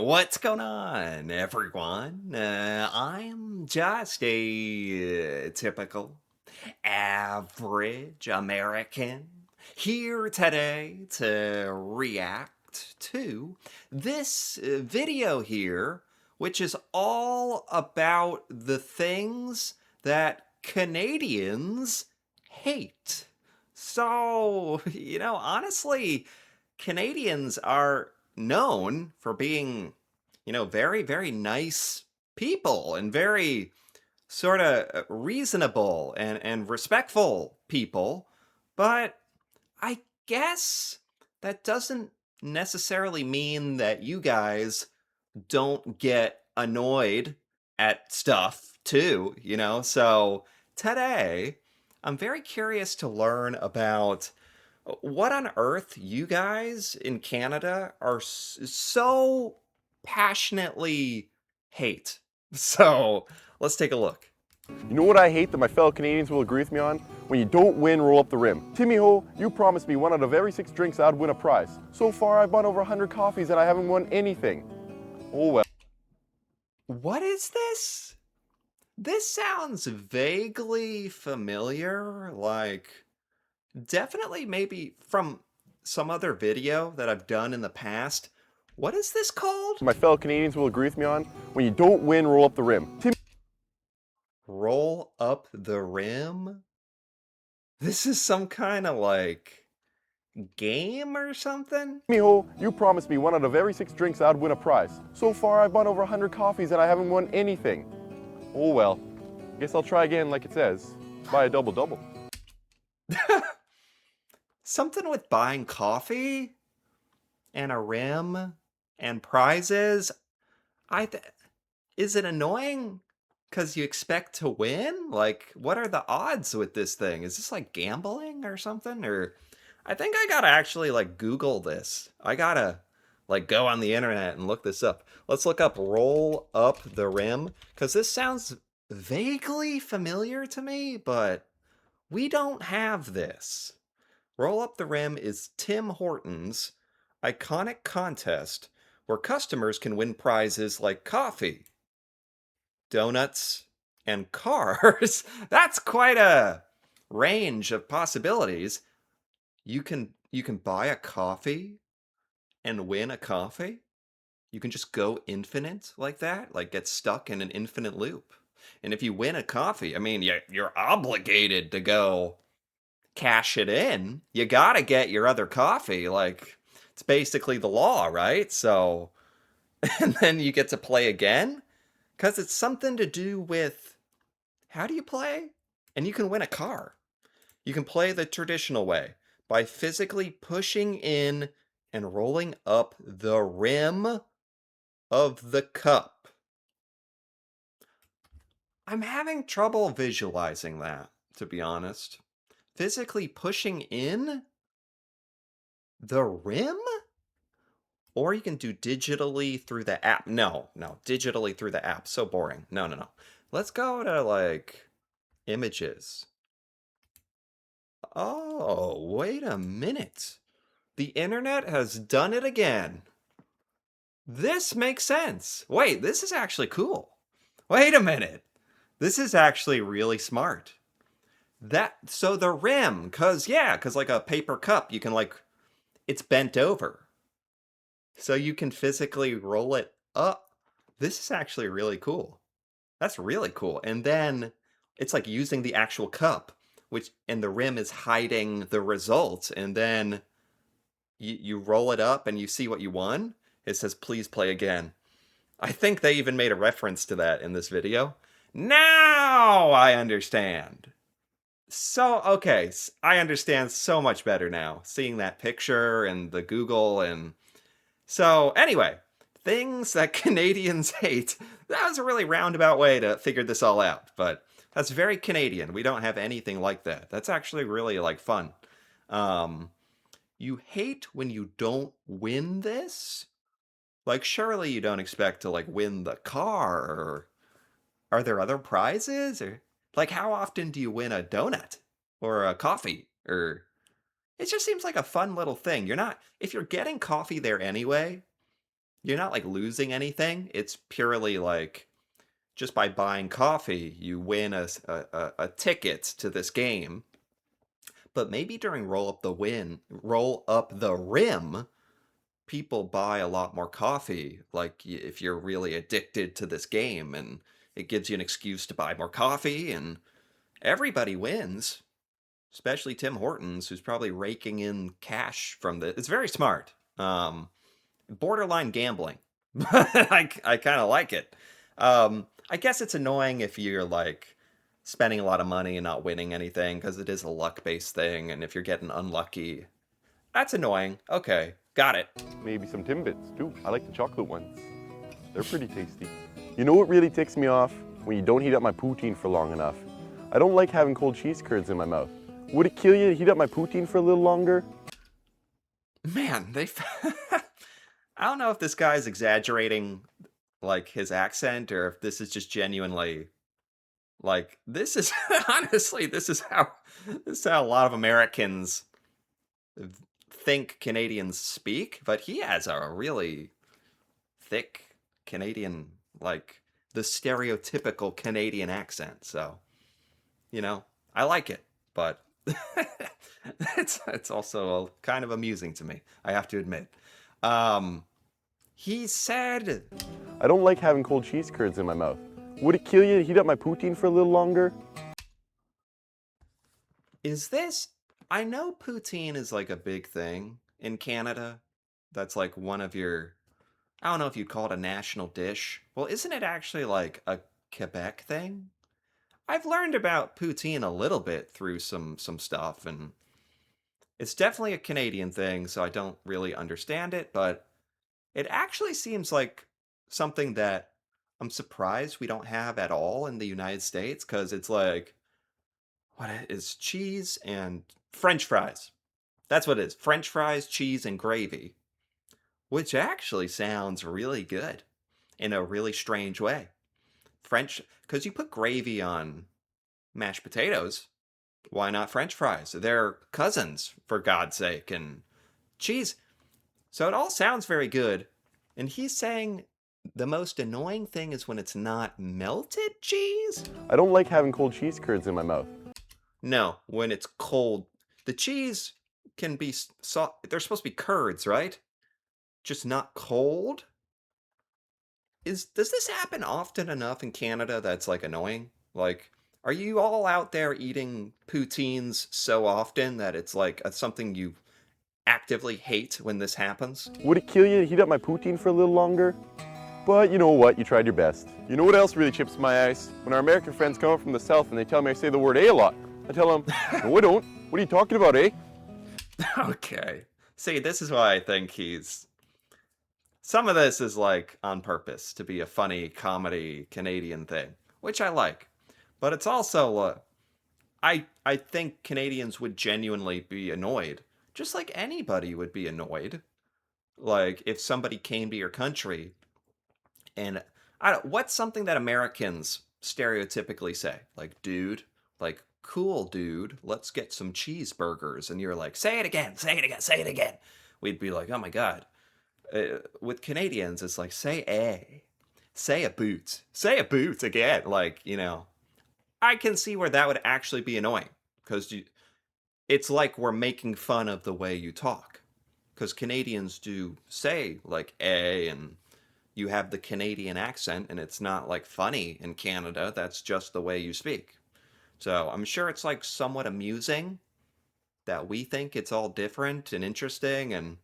What's going on, everyone? I'm just a typical, average American here today to react to this video here, which is all about the things that Canadians hate. So, honestly, Canadians are known for being, very, very nice people and very sort of reasonable and respectful people. But I guess that doesn't necessarily mean that you guys don't get annoyed at stuff too, So today, I'm very curious to learn about what on earth you guys in Canada are so passionately hate. So let's take a look. You know what I hate that my fellow Canadians will agree with me on? When you don't win, roll up the rim. Timmy Ho, you promised me one out of every 6 drinks I'd win a prize. So far, I've bought over 100 coffees and I haven't won anything. Oh well. What is this? This sounds vaguely familiar, like definitely maybe from some other video that I've done in the past. What is this called? My fellow Canadians will agree with me on? When you don't win, roll up the rim. Roll up the rim? This is some kind of like game or something? Timmy Ho, you promised me one out of every 6 drinks I'd win a prize. So far, I've bought over 100 coffees and I haven't won anything. Oh well. Guess I'll try again like it says. Buy a double-double. Something with buying coffee and a rim and prizes. I th- is it annoying cuz you expect to win? Like what are the odds with this thing? Is this like gambling or something or I think I got to actually like Google this. I got to like go on the internet and look this up. Let's look up roll up the rim cuz this sounds vaguely familiar to me, but we don't have this. Roll Up the Rim is Tim Hortons' iconic contest where customers can win prizes like coffee, donuts, and cars. That's quite a range of possibilities. You can buy a coffee and win a coffee. You can just go infinite like that, like get stuck in an infinite loop. And if you win a coffee, I mean, you're obligated to go cash it in, you gotta get your other coffee. Like, it's basically the law, right? So, and then you get to play again because it's something to do with how do you play? And you can win a car. You can play the traditional way by physically pushing in and rolling up the rim of the cup. I'm having trouble visualizing that, to be honest. Physically pushing in the rim? Or you can do digitally through the app. No, digitally through the app. So boring. No. Let's go to like images. Oh, wait a minute. The internet has done it again. This makes sense. Wait, this is actually cool. Wait a minute. This is actually really smart. So the rim, cause like a paper cup, you can like, it's bent over. So you can physically roll it up. This is actually really cool. That's really cool. And then it's like using the actual cup, which and the rim is hiding the results. And then you roll it up and you see what you won. It says, please play again. I think they even made a reference to that in this video. Now I understand. So, okay, I understand so much better now, seeing that picture and the Google and so, anyway, things that Canadians hate. That was a really roundabout way to figure this all out, but that's very Canadian. We don't have anything like that. That's actually really like fun. Um, you hate when you don't win this? Like, surely you don't expect to like win the car, or are there other prizes? Or like, how often do you win a donut or a coffee? Or it just seems like a fun little thing. You're not, if you're getting coffee there anyway, You're not like losing anything. It's purely like just by buying coffee, you win a ticket to this game. But maybe during roll up the rim, people buy a lot more coffee. Like if you're really addicted to this game, and it gives you an excuse to buy more coffee, and everybody wins. Especially Tim Hortons, who's probably raking in cash from the. It's very smart. Borderline gambling. I kind of like it. I guess it's annoying if you're like spending a lot of money and not winning anything because it is a luck based thing, and if you're getting unlucky, that's annoying. Okay, got it. Maybe some Timbits too. I like the chocolate ones. They're pretty tasty. You know what really ticks me off? When you don't heat up my poutine for long enough. I don't like having cold cheese curds in my mouth. Would it kill you to heat up my poutine for a little longer? Man, I don't know if this guy's exaggerating like his accent or if this is just genuinely like this is honestly this is how a lot of Americans think Canadians speak, but he has a really thick Canadian, like the stereotypical Canadian accent. So, I like it, but it's also kind of amusing to me, I have to admit. Um, he said, I don't like having cold cheese curds in my mouth. Would it kill you to heat up my poutine for a little longer? "Is this?" I know poutine is like a big thing in Canada. That's like one of your. I don't know if you'd call it a national dish. Well, isn't it actually like a Quebec thing? I've learned about poutine a little bit through some stuff, and it's definitely a Canadian thing, so I don't really understand it, but it actually seems like something that I'm surprised we don't have at all in the United States, because it's like, is cheese and French fries. That's what it is. French fries, cheese, and gravy, which actually sounds really good in a really strange way. Because you put gravy on mashed potatoes. Why not French fries? They're cousins, for God's sake, and cheese. So it all sounds very good. And he's saying the most annoying thing is when it's not melted cheese? I don't like having cold cheese curds in my mouth. No, when it's cold. The cheese can be soft. They're supposed to be curds, right? Just not cold? Does this happen often enough in Canada that's like annoying? Like, are you all out there eating poutines so often that it's like something you actively hate when this happens? Would it kill you to heat up my poutine for a little longer? But you know what? You tried your best. You know what else really chips my ice? When our American friends come up from the South and they tell me I say the word A lot. I tell them, no, I don't. What are you talking about, eh? Okay. See, this is why I think some of this is like on purpose to be a funny comedy Canadian thing, which I like. But it's also I think Canadians would genuinely be annoyed, just like anybody would be annoyed. Like if somebody came to your country and what's something that Americans stereotypically say? Like dude, like cool dude, let's get some cheeseburgers, and you're like, say it again, say it again, say it again. We'd be like, oh my god. With Canadians, it's like say a boot again. Like I can see where that would actually be annoying because it's like we're making fun of the way you talk. Because Canadians do say like a, and you have the Canadian accent, and it's not like funny in Canada. That's just the way you speak. So I'm sure it's like somewhat amusing that we think it's all different and interesting, and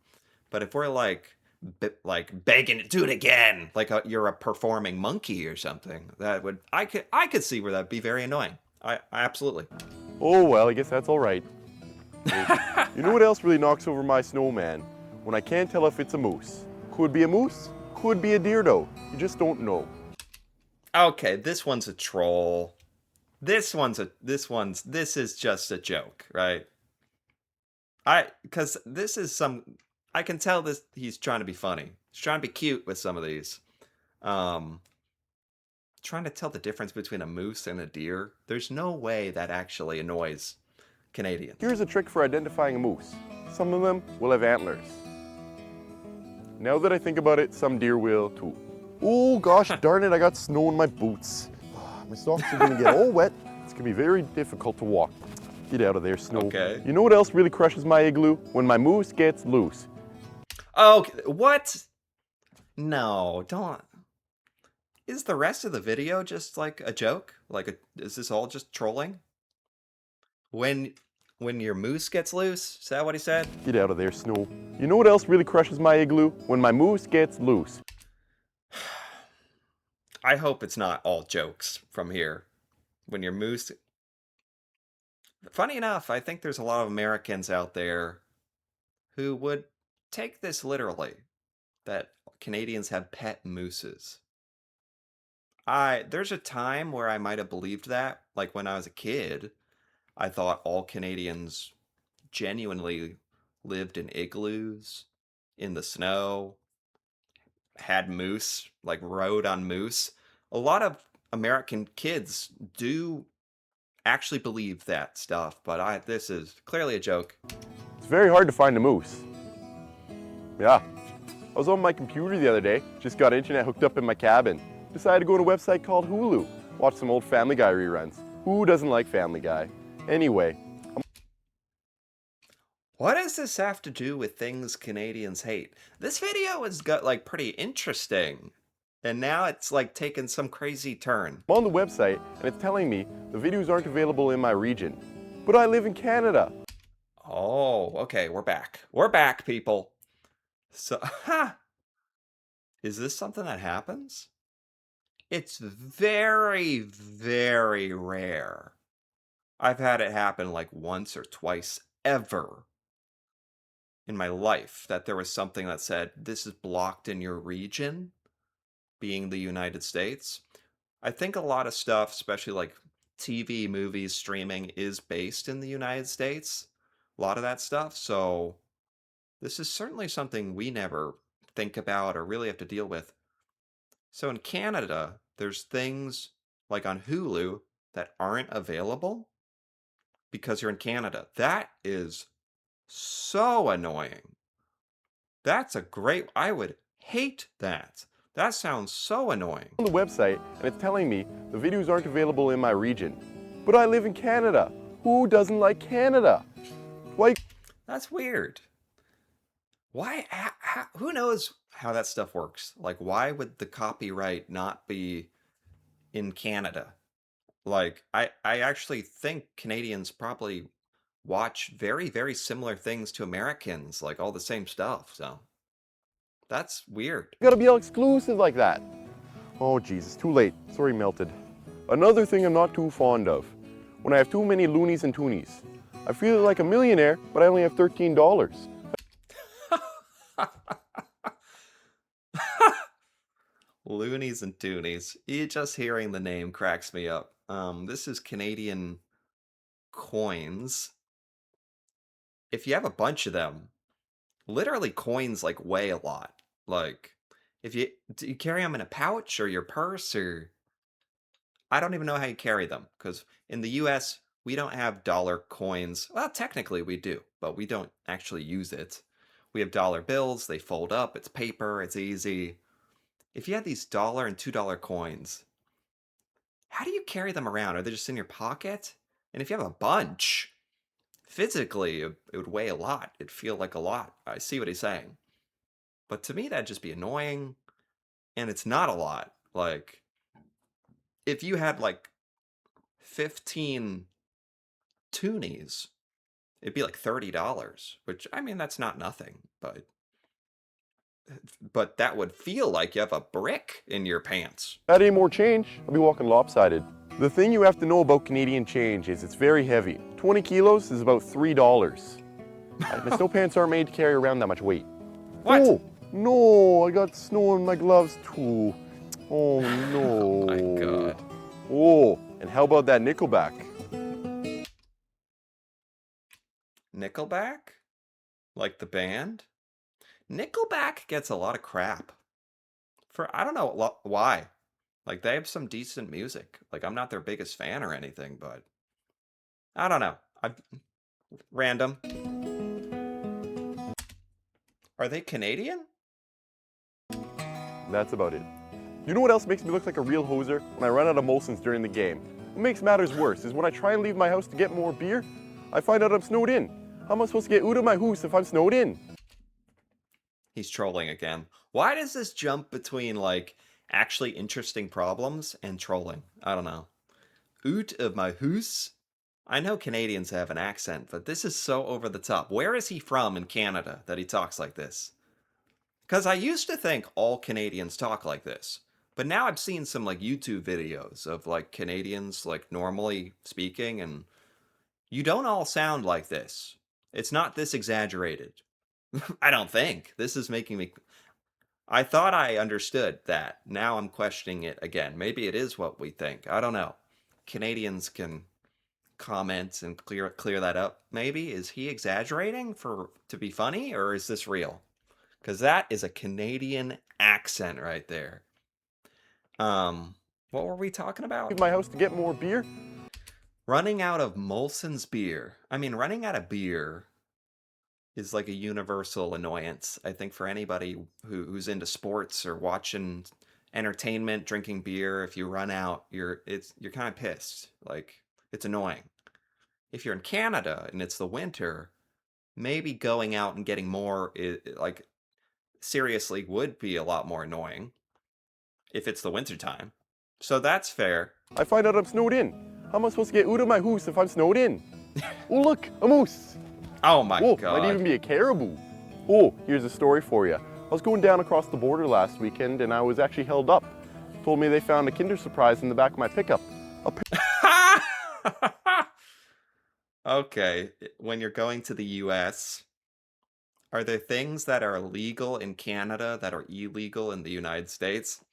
but if we're like begging to do it again, like you're a performing monkey or something, that would I could see where that'd be very annoying. I absolutely. Oh well, I guess that's all right. You know what else really knocks over my snowman? When I can't tell if it's a moose. Could be a moose, could be a deer though. You just don't know. Okay, this one's a troll. This is just a joke, right? Because this is I can tell this he's trying to be funny. He's trying to be cute with some of these. Um, Trying to tell the difference between a moose and a deer. There's no way that actually annoys Canadians. Here's a trick for identifying a moose. Some of them will have antlers. Now that I think about it, some deer will too. Oh gosh darn it, I got snow in my boots. My socks are gonna get all wet. It's gonna be very difficult to walk. Get out of there, snow. Okay. You know what else really crushes my igloo? When my moose gets loose. Oh, what? No, don't. Is the rest of the video just like a joke? Is this all just trolling? When when your moose gets loose? Is that what he said? Get out of there, snow. You know what else really crushes my igloo? When my moose gets loose. I hope it's not all jokes from here. When your moose. Funny enough, I think there's a lot of Americans out there who would take this literally, that Canadians have pet mooses. There's a time where I might have believed that, like when I was a kid. I thought all Canadians genuinely lived in igloos in the snow, had moose, like rode on moose. A lot of American kids do actually believe that stuff, but this is clearly a joke. It's very hard to find a moose. Yeah. I was on my computer the other day, just got internet hooked up in my cabin. Decided to go to a website called Hulu, watch some old Family Guy reruns. Who doesn't like Family Guy? Anyway, What does this have to do with things Canadians hate? This video has got like pretty interesting. And now it's like taken some crazy turn. I'm on the website and it's telling me the videos aren't available in my region. But I live in Canada. Oh, okay, we're back. We're back, people. So, is this something that happens? It's very, very rare. I've had it happen like once or twice ever in my life that there was something that said, this is blocked in your region, being the United States. I think a lot of stuff, especially like TV, movies, streaming, is based in the United States. A lot of that stuff. So this is certainly something we never think about or really have to deal with. So in Canada, there's things like on Hulu that aren't available because you're in Canada. That is so annoying. I would hate that. That sounds so annoying. On the website and it's telling me the videos aren't available in my region. But I live in Canada. Who doesn't like Canada? Why? That's weird. Why? Who knows how that stuff works? Like, why would the copyright not be in Canada? Like, I actually think Canadians probably watch very, very similar things to Americans, like all the same stuff. So that's weird. Gotta be all exclusive like that. Oh Jesus, too late. Sorry, melted. Another thing I'm not too fond of. When I have too many loonies and toonies. I feel like a millionaire, but I only have $13. Loonies and Toonies. Just hearing the name cracks me up. This is Canadian coins. If you have a bunch of them, literally coins like weigh a lot. Like, do you carry them in a pouch or your purse, or I don't even know how you carry them, because in the US we don't have dollar coins. Well, technically we do, but we don't actually use it. We have dollar bills, they fold up, it's paper, it's easy. If you had these dollar and $2 coins, how do you carry them around? Are they just in your pocket? And if you have a bunch, physically it would weigh a lot. It'd feel like a lot. I see what he's saying. But to me, that'd just be annoying. And it's not a lot. Like, if you had like 15 toonies, it'd be like $30, which, I mean, that's not nothing, but that would feel like you have a brick in your pants. Add any more change, I'll be walking lopsided. The thing you have to know about Canadian change is it's very heavy. 20 kilos is about $3. My snow pants aren't made to carry around that much weight. What? Oh, no, I got snow in my gloves too. Oh no. Oh my God. Oh, and how about that Nickelback? Nickelback? Like the band? Nickelback gets a lot of crap. I don't know why. Like, they have some decent music. Like, I'm not their biggest fan or anything, but I don't know. Random. Are they Canadian? That's about it. You know what else makes me look like a real hoser? When I run out of Molson's during the game. What makes matters worse is when I try and leave my house to get more beer, I find out I'm snowed in. How am I supposed to get out of my house if I'm snowed in? He's trolling again. Why does this jump between like actually interesting problems and trolling? I don't know. Oot of my hoose? I know Canadians have an accent, but this is so over the top. Where is he from in Canada that he talks like this? Because I used to think all Canadians talk like this, but now I've seen some like YouTube videos of like Canadians like normally speaking, and you don't all sound like this. It's not this exaggerated. I don't think. This is making me. I thought I understood that. Now I'm questioning it again. Maybe it is what we think. I don't know. Canadians can comment and clear that up. Maybe is he exaggerating for to be funny, or is this real? Because that is a Canadian accent right there. What were we talking about? Leave my house to get more beer? Running out of Molson's beer. I mean, running out of beer is like a universal annoyance, I think, for anybody who's into sports or watching entertainment, drinking beer. If you run out, you're kind of pissed. Like, it's annoying. If you're in Canada and it's the winter, maybe going out and getting more like seriously would be a lot more annoying if it's the winter time. So that's fair. I find out I'm snowed in. How am I supposed to get out of my house if I'm snowed in? Oh look, a moose. Oh my Whoa, god. might even be a caribou. Oh, here's a story for you. I was going down across the border last weekend and I was actually held up. Told me they found a Kinder Surprise in the back of my pickup. Okay, when you're going to the US, are there things that are legal in Canada that are illegal in the United States?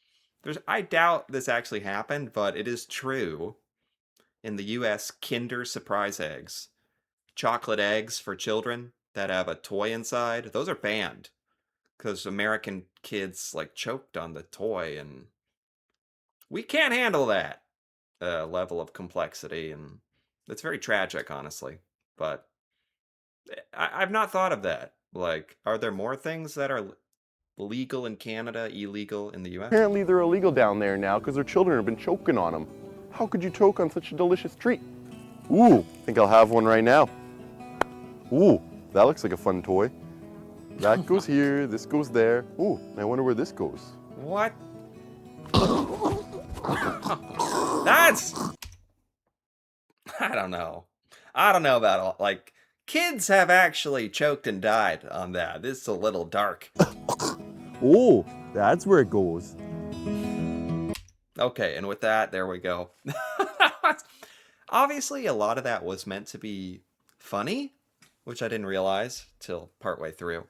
I doubt this actually happened, but it is true. In the US, Kinder Surprise eggs, chocolate eggs for children that have a toy inside, those are banned because American kids like choked on the toy, and we can't handle that level of complexity, and it's very tragic, honestly. But I've not thought of that. Like, are there more things that are legal in Canada, illegal in the US? Apparently they're illegal down there now because their children have been choking on them. How could you choke on such a delicious treat? Ooh, I think I'll have one right now. Ooh, that looks like a fun toy. That goes here, this goes there. Ooh, I wonder where this goes. What? That's. I don't know. I don't know about all. Like, kids have actually choked and died on that. This is a little dark. Oh, that's where it goes. Okay, and with that, there we go. Obviously, a lot of that was meant to be funny, which I didn't realize till partway through.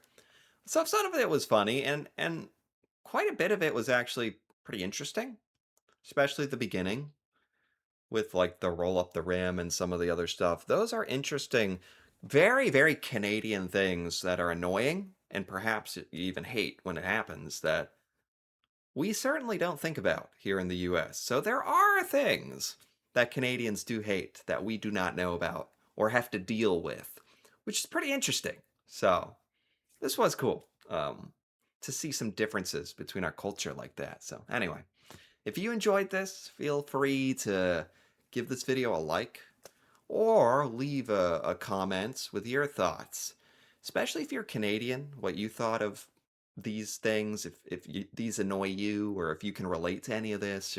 Some of it was funny, and quite a bit of it was actually pretty interesting, especially the beginning with like the roll up the rim and some of the other stuff. Those are interesting, very, very Canadian things that are annoying and perhaps you even hate when it happens that we certainly don't think about here in the US. So there are things that Canadians do hate that we do not know about or have to deal with, which is pretty interesting. So this was cool to see some differences between our culture like that. So anyway, if you enjoyed this, feel free to give this video a like or leave a comment with your thoughts, especially if you're Canadian, what you thought of these things, if these annoy you, or if you can relate to any of this,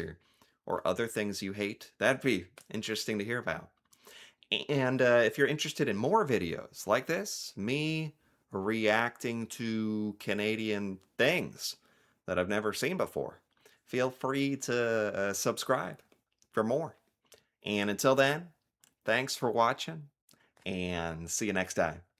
or other things you hate. That'd be interesting to hear about. And if you're interested in more videos like this, me reacting to Canadian things that I've never seen before, feel free to subscribe for more. And until then, thanks for watching, and see you next time.